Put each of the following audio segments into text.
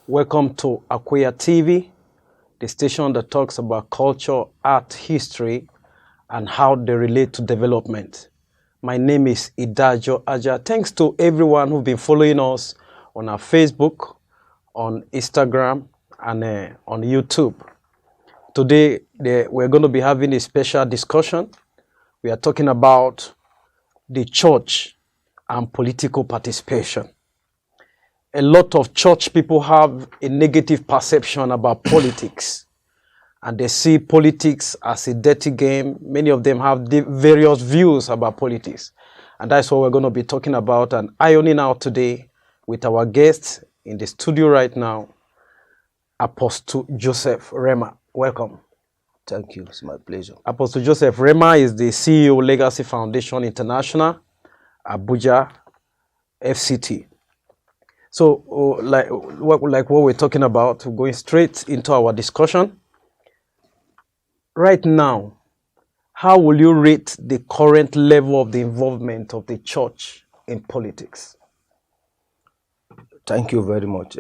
Welcome to Akweyatv, the station that talks about culture, art, history, and how they relate to development. My name is Idajo Aja. Thanks to everyone who've been following us on our Facebook, on Instagram, and on YouTube. Today, we're going to be having a special discussion. We are talking about the church and political participation. A lot of church people have a negative perception about politics, and they see politics as a dirty game. Many of them have various views about politics, and that's what we're going to be talking about and ironing out today with our guest in the studio right now, Apostle Joseph Rhema. Welcome. Thank you. It's my pleasure. Apostle Joseph Rhema is the CEO, Legacy Foundation International, Abuja, FCT. So, like what we're talking about, we're going straight into our discussion. Right now, how will you rate the current level of the involvement of the church in politics? Thank you very much.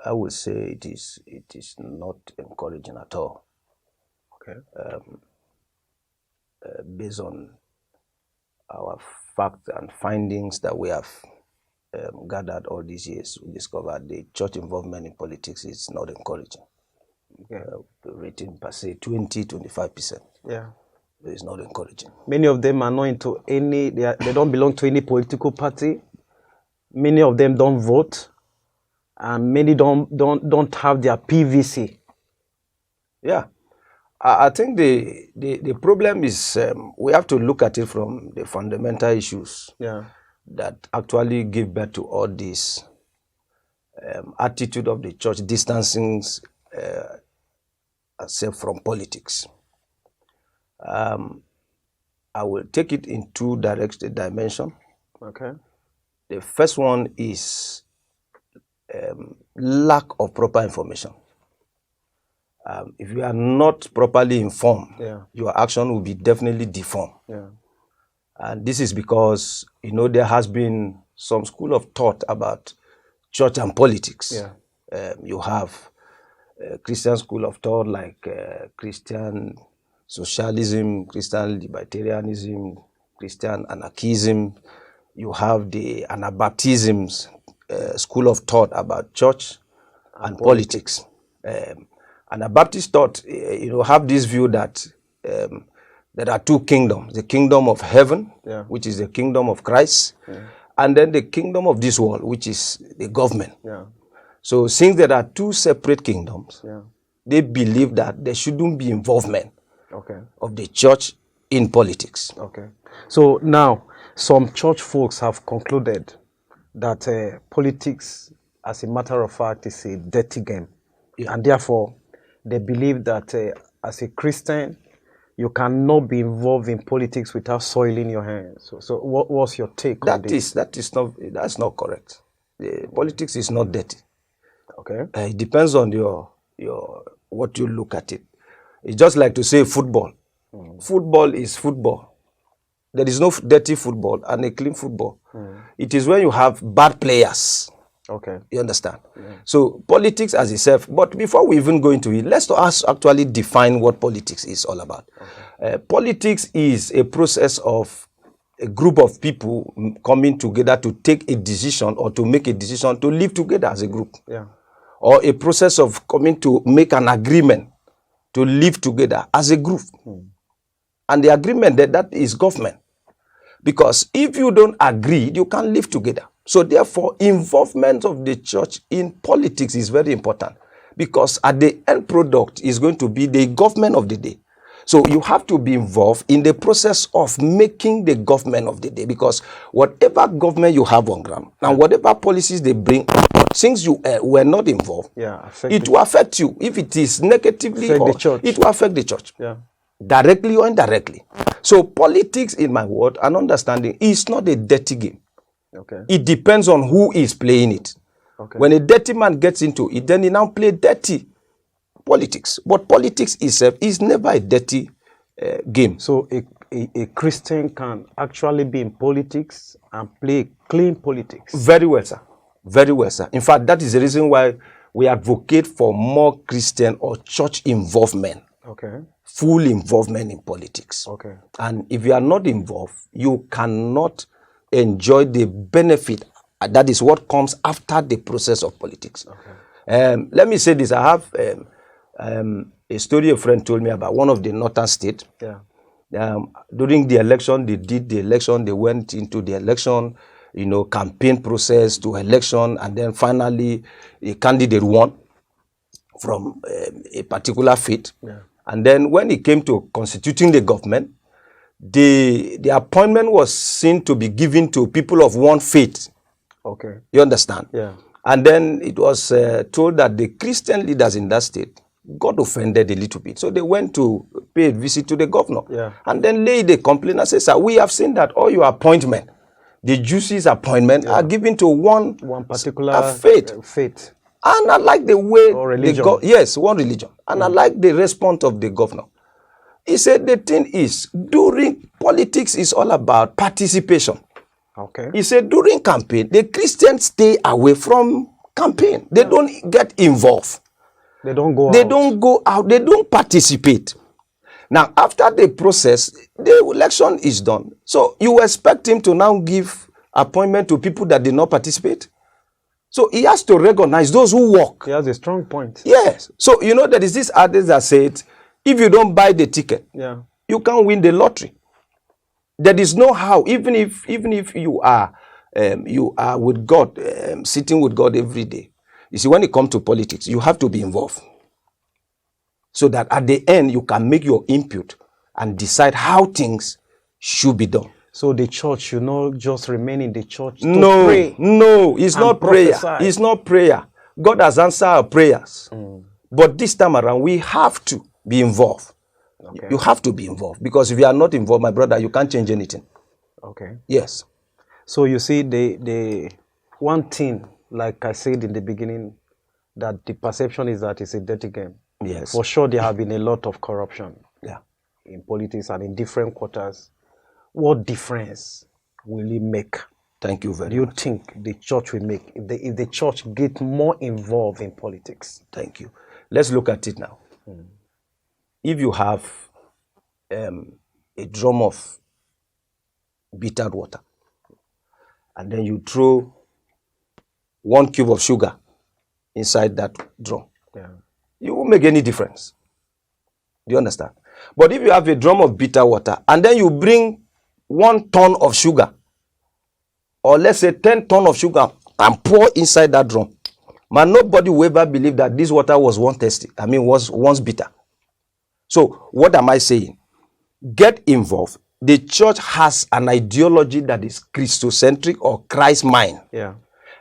I would say it is not encouraging at all. Okay. Based on our facts and findings that we have gathered all these years, we discovered the church involvement in politics is not encouraging. Okay. The rating per se 20-25%. Yeah. It's not encouraging. Many of them are not into any, they don't belong to any political party. Many of them don't vote. And many don't have their PVC. Yeah. I think the problem is we have to look at it from the fundamental issues. Yeah. That actually give birth to all this attitude of the church distancing itself from politics. I will take it in two dimensions. Okay. The first one is lack of proper information. If you are not properly informed, yeah, your action will be definitely deformed. Yeah. And this is because, there has been some school of thought about church and politics. Yeah. You have Christian school of thought like Christian socialism, Christian libertarianism, Christian anarchism. You have the Anabaptism school of thought about church and politics. Anabaptist thought, have this view that there are two kingdoms, the kingdom of heaven, yeah, which is the kingdom of Christ, yeah, and then the kingdom of this world, which is the government. Yeah. So since there are two separate kingdoms, Yeah. they believe that there shouldn't be involvement, Okay, of the church in politics. Okay. So now, some church folks have concluded that politics, as a matter of fact, is a dirty game. Yeah. And therefore, they believe that as a Christian, you cannot be involved in politics without soiling your hands. So what's your take on this? That's not correct. Politics is not dirty. Okay. It depends on what you look at it. It's just like to say football. Football is football. There is no dirty football and a clean football. It is when you have bad players. Okay. You understand? Yeah. So politics as itself, but before we even go into it, let's actually define what politics is all about. Okay. Politics is a process of a group of people coming together to take a decision or to make a decision to live together as a group. Yeah. Or a process of coming to make an agreement to live together as a group. And the agreement that is government. Because if you don't agree, you can't live together. So therefore, involvement of the church in politics is very important. Because at the end product is going to be the government of the day. So you have to be involved in the process of making the government of the day. Because whatever government you have on ground, and whatever policies they bring, since you were not involved, it will affect you. If it is negatively, it will affect the church. Yeah. Directly or indirectly. So politics, in my word and understanding, is not a dirty game. Okay. It depends on who is playing it. Okay. When a dirty man gets into it, then he now play dirty. politics. But politics itself is never a dirty game. So a Christian can actually be in politics and play clean politics. Very well, sir. Very well, sir. In fact, that is the reason why we advocate for more Christian or church involvement. Okay. Full involvement in politics. Okay. And if you are not involved, you cannot enjoy the benefit. That is what comes after the process of politics. Okay. Let me say this. I have a story a friend told me about one of the northern states. Yeah. During the election, they did the election, they went into the election, campaign process to election, and then finally a candidate won from a particular faith. Yeah. And then when it came to constituting the government, the appointment was seen to be given to people of one faith. Okay. You understand? Yeah. And then it was told that the Christian leaders in that state got offended a little bit. So they went to pay a visit to the governor. Yeah. And then laid a complaint and said, sir, we have seen that all your appointment, the juices appointment, are given to one particular faith. And I like the way or religion. Yes, one religion. And I like the response of the governor. He said the thing is, during politics is all about participation. Okay. He said during campaign, the Christians stay away from campaign. They don't get involved. They don't go out. They don't go out. They don't participate. Now, after the process, the election is done. So you expect him to now give appointment to people that did not participate? So he has to recognize those who work. He has a strong point. Yes. So, there is this adage that said, if you don't buy the ticket, you can't win the lottery. There is no how, even if you are with God, sitting with God every day. You see, when it comes to politics, you have to be involved. So that at the end, you can make your input and decide how things should be done. So the church should not just remain in the church to pray. No, it's not prayer. It's not prayer. God has answered our prayers. But this time around, we have to be involved. Okay. You have to be involved. Because if you are not involved, my brother, you can't change anything. Okay. Yes. So you see, the one thing, like I said in the beginning, that the perception is that it's a dirty game. Yes. For sure, there have been a lot of corruption in politics and in different quarters. What difference will it make? Thank you very much. Do you think the church will make if the church get more involved in politics? Thank you. Let's look at it now. If you have a drum of bitter water, and then you throw 1 cube of sugar inside that drum, you won't make any difference. Do you understand? But if you have a drum of bitter water, and then you bring 1 ton of sugar, or let's say 10 tons of sugar, and pour inside that drum, man, nobody will ever believe that this water was once bitter. So what am I saying? Get involved. The church has an ideology that is Christocentric or Christ mind. Yeah.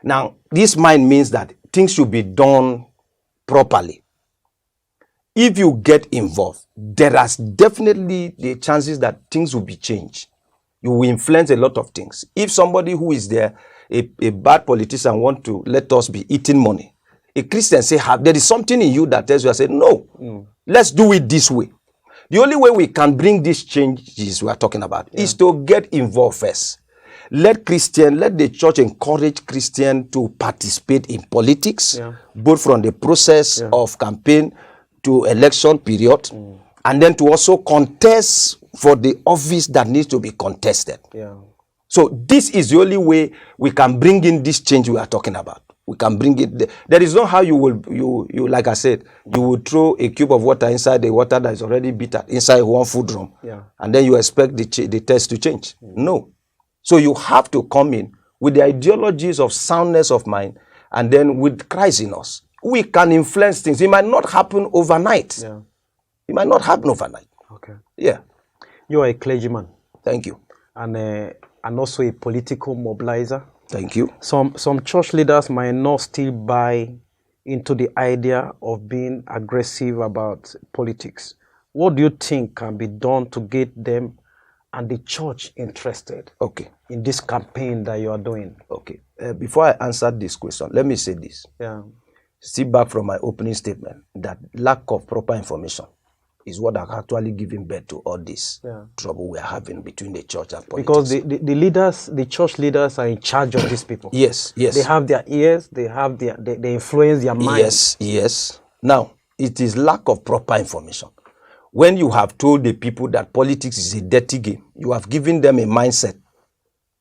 Now, this mind means that things should be done properly. If you get involved, there are definitely the chances that things will be changed. You will influence a lot of things. If somebody who is there, a bad politician, want to let us be eating money, a Christian say, there is something in you that tells you, I say, no, let's do it this way. The only way we can bring these changes we are talking about is to get involved first. Let the church encourage Christians to participate in politics, both from the process of campaign to election period, and then to also contest for the office that needs to be contested. Yeah. So this is the only way we can bring in this change we are talking about. We can bring it. There is no how you like I said, you will throw a cube of water inside the water that is already bitter inside one food drum, and then you expect the taste to change. No. So you have to come in with the ideologies of soundness of mind, and then with Christ in us. We can influence things. It might not happen overnight. Yeah. It might not happen overnight. Okay. Yeah. You are a clergyman. Thank you. And also a political mobilizer. Thank you. Some church leaders might not still buy into the idea of being aggressive about politics. What do you think can be done to get them and the church interested in this campaign that you are doing? Okay. Before I answer this question, let me say this. Yeah. Still back from my opening statement, that lack of proper information is what are actually giving birth to all this trouble we are having between the church and politics. Because the leaders, the church leaders are in charge of these people. Yes, yes. They have their ears, they have they influence their minds. Yes, yes. Now, it is lack of proper information. When you have told the people that politics is a dirty game, you have given them a mindset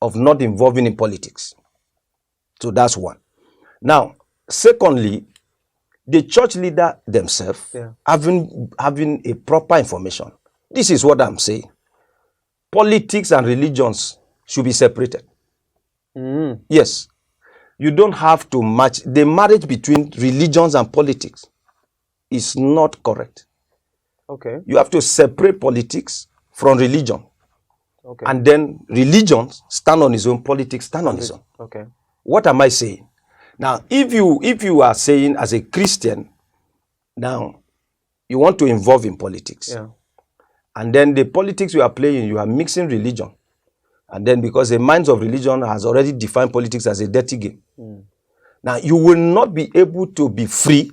of not involving in politics. So that's one. Now, secondly, the church leader themselves having a proper information. This is what I'm saying. Politics and religions should be separated. Yes. You don't have to match. The marriage between religions and politics is not correct. Okay. You have to separate politics from religion. Okay. And then religion stand on its own, politics stand on its own. Okay. What am I saying? Now, if you are saying as a Christian, now you want to involve in politics, and then the politics you are playing, you are mixing religion, and then because the minds of religion has already defined politics as a dirty game. Now you will not be able to be free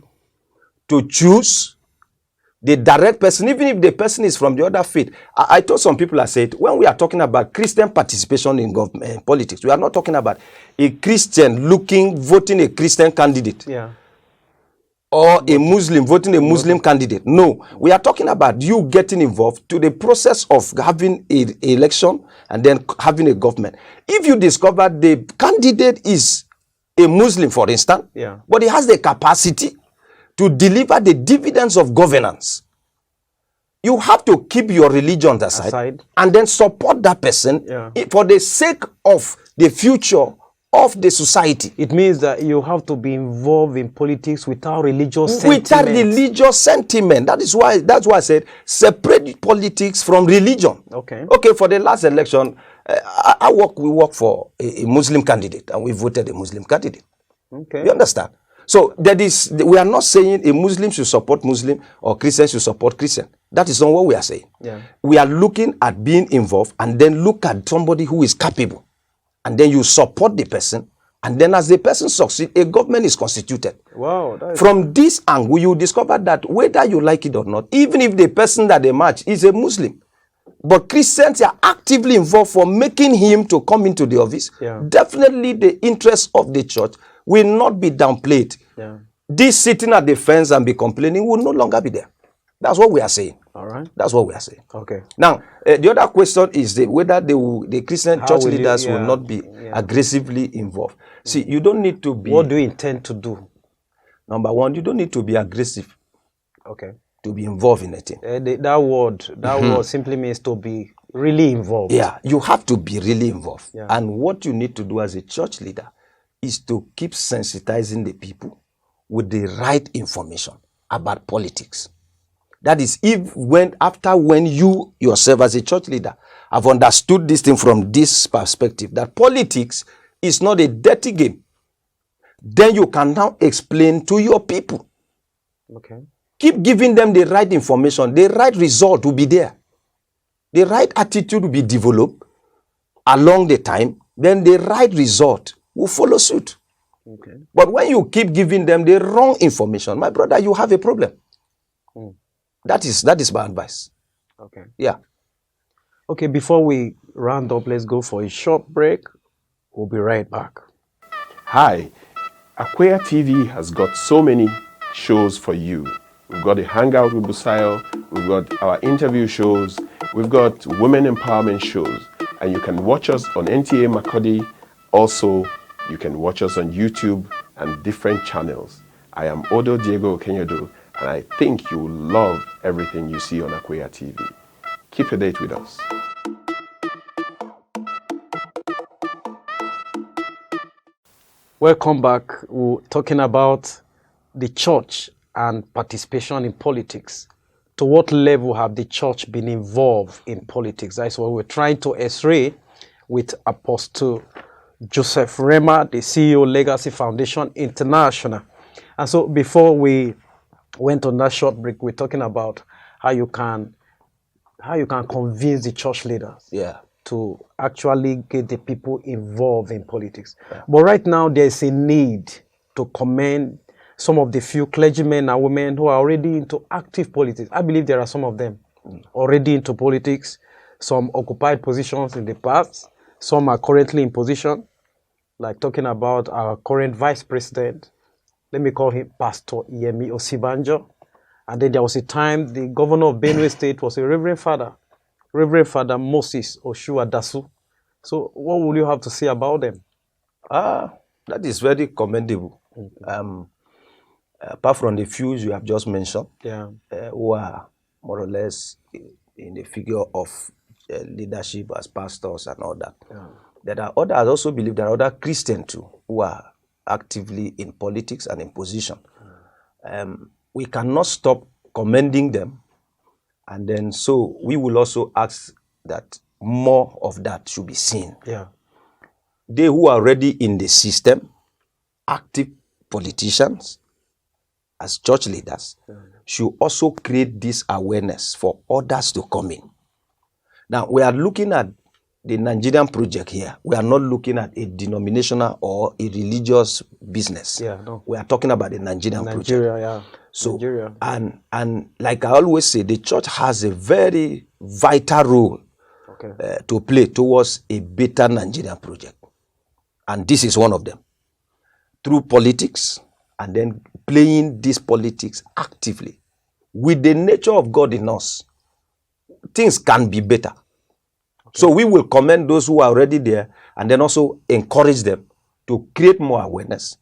to choose the direct person, even if the person is from the other faith. I told some people, I said, when we are talking about Christian participation in government politics, we are not talking about a Christian voting a Christian candidate. Or a Muslim voting a Muslim candidate. No, we are talking about you getting involved to the process of having an election and then having a government. If you discover the candidate is a Muslim, for instance, but he has the capacity to deliver the dividends of governance, you have to keep your religion aside and then support that person for the sake of the future of the society. It means that you have to be involved in politics without religious sentiment. Without religious sentiment. That's why I said separate politics from religion. Okay. Okay, for the last election, we work for a Muslim candidate and we voted a Muslim candidate. Okay. You understand? So we are not saying a Muslim should support Muslim or Christian should support Christian. That is not what we are saying. We are looking at being involved and then look at somebody who is capable. And then you support the person. And then as the person succeeds, a government is constituted. Wow. From this angle, you discover that whether you like it or not, even if the person that they match is a Muslim, but Christians are actively involved for making him to come into the office, definitely the interest of the church will not be downplayed. This sitting at the fence and be complaining will no longer be there. That's what we are saying. All right. That's what we are saying. Okay. Now, the other question is whether the Christian church leaders will not be aggressively involved. See, you don't need to be... What do you intend to do? Number one, you don't need to be aggressive. Okay. To be involved in anything. That word simply means to be really involved. Yeah, you have to be really involved. And what you need to do as a church leader is to keep sensitizing the people with the right information about politics. That is, after when you yourself as a church leader have understood this thing from this perspective, that politics is not a dirty game, then you can now explain to your people. Okay. Keep giving them the right information. The right result will be there. The right attitude will be developed along the time. Then the right result will follow suit. Okay. But when you keep giving them the wrong information, my brother, you have a problem. That is my advice. Okay. Yeah. Okay, before we round up, let's go for a short break. We'll be right back. Hi, Akweyatv has got so many shows for you. We've got a Hangout with Busayo, we've got our interview shows, we've got women empowerment shows, and you can watch us on NTA Makodi. Also, you can watch us on YouTube and different channels. I am Odo Diego Okenyodo, and I think you will love everything you see on Akweyatv. Keep a date with us. Welcome back. We're talking about the church and participation in politics. To what level have the church been involved in politics? That's what we're trying to x-ray with Apostle Joseph Rhema, the CEO, Legacy Foundation International. And so before we went on that short break, we're talking about how you can convince the church leaders to actually get the people involved in politics. But right now, there's a need to commend some of the few clergymen and women who are already into active politics. I believe there are some of them already into politics. Some occupied positions in the past. Some are currently in position. Like talking about our current vice president. Let me call him Pastor Yemi Osibanjo. And then there was a time the governor of Benue State was a Reverend Father Moses Oshua Dasu. So what will you have to say about them? That is very commendable. Apart from the few you have just mentioned, who are more or less in the figure of leadership as pastors and all that. There are others. I also believe there are other Christians too who are actively in politics and in position. We cannot stop commending them, and then so we will also ask that more of that should be seen. They who are already in the system, active politicians, as church leaders, should also create this awareness for others to come in. Now, we are looking at the Nigerian project here. We are not looking at a denominational or a religious business. We are talking about the Nigerian project. So, Nigeria. And like I always say, the church has a very vital role to play towards a better Nigerian project. And this is one of them. Through politics, and then playing this politics actively. With the nature of God in us, things can be better. So we will commend those who are already there, and then also encourage them to create more awareness,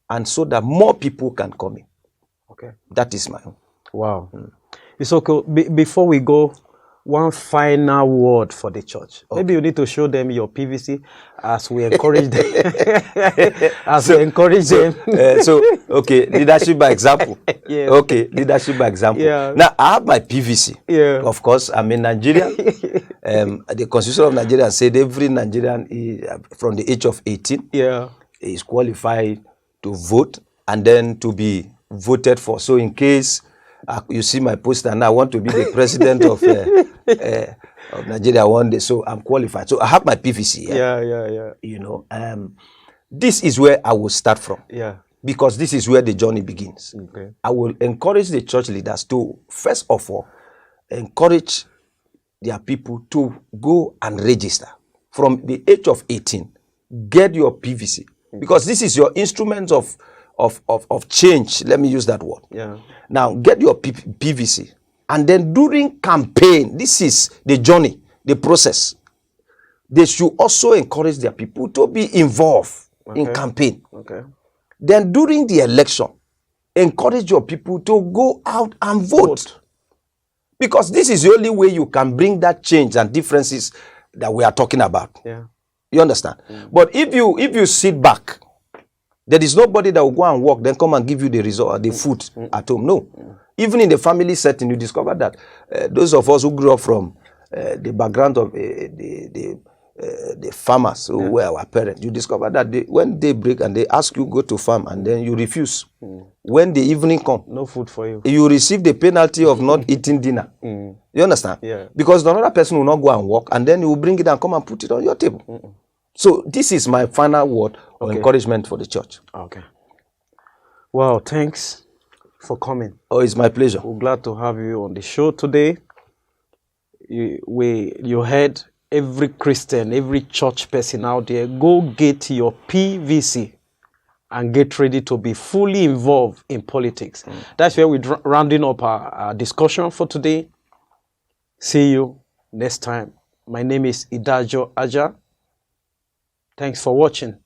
and so that more people can come in. That is my own. Wow. It's okay. Before we go, one final word for the church. Maybe you need to show them your PVC as we encourage them. Leadership by example. Leadership by example. Now, I have my PVC. Of course, I'm in Nigeria. The Constitution of Nigeria said every Nigerian is, from the age of 18 is qualified to vote and then to be voted for. So in case you see my poster now, I want to be the president of Nigeria one day, so I'm qualified. So I have my PVC. You know, this is where I will start from. Because this is where the journey begins. I will encourage the church leaders to, first of all, encourage their people to go and register. From the age of 18, get your PVC. Because this is your instrument of change. Let me use that word. Now, get your PVC. And then during campaign, this is the journey, the process. They should also encourage their people to be involved in campaign. Then during the election, encourage your people to go out and vote. Because this is the only way you can bring that change and differences that we are talking about. You understand? But if you sit back, there is nobody that will go and work, then come and give you the result, the food at home. No. Even in the family setting, you discover that those of us who grew up from the background of the farmers who were our parents, you discover that when they break and they ask you go to farm and then you refuse. When the evening comes, no food for you. You receive the penalty of not eating dinner. You understand? Because the other person will not go and work, and then you will bring it and come and put it on your table. So this is my final word of encouragement for the church. Well, thanks for coming. Oh, it's my pleasure. We're glad to have you on the show today. You heard every Christian, every church person out there, go get your PVC and get ready to be fully involved in politics. That's where we're rounding up our discussion for today. See you next time. My name is Idajo Aja. Thanks for watching.